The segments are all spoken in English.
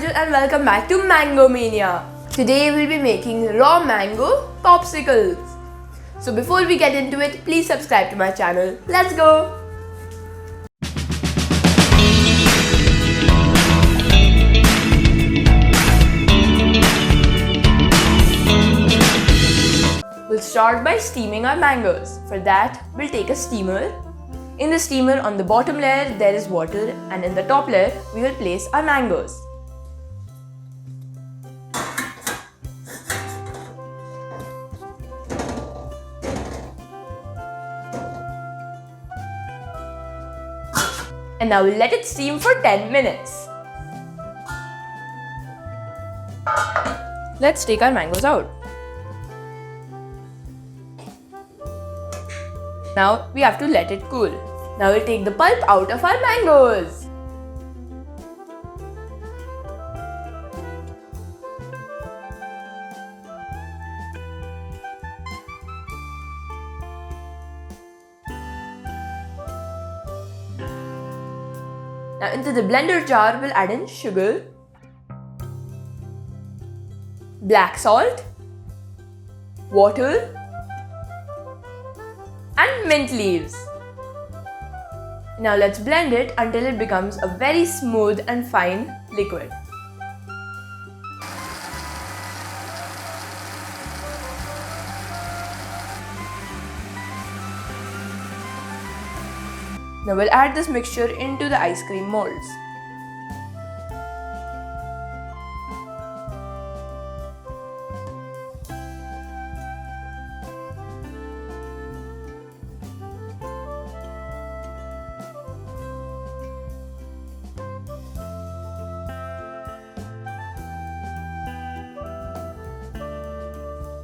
Arjun and welcome back to Mango Mania. Today we'll be making raw mango popsicles. So before we get into it, please subscribe to my channel. Let's go! We'll start by steaming our mangoes. For that, we'll take a steamer. In the steamer, on the bottom layer, there is water, and in the top layer, we will place our mangoes. And now we'll let it steam for 10 minutes. Let's take our mangoes out. Now we have to let it cool. Now we'll take the pulp out of our mangoes. Now into the blender jar, we'll add in sugar, black salt, water, and mint leaves. Now let's blend it until it becomes a very smooth and fine liquid. Now we'll add this mixture into the ice cream molds.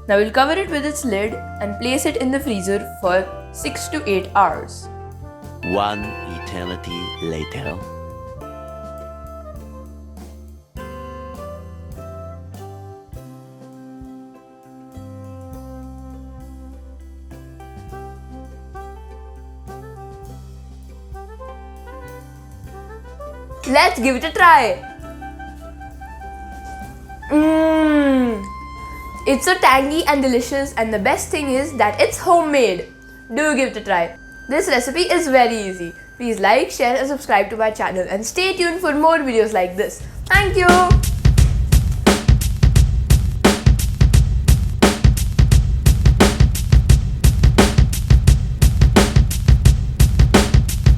Now we'll cover it with its lid and place it in the freezer for 6 to 8 hours. One eternity later. Let's give it a try. It's so tangy and delicious, and the best thing is that it's homemade. Do give it a try. This recipe is very easy. Please like, share and subscribe to my channel and stay tuned for more videos like this. Thank you.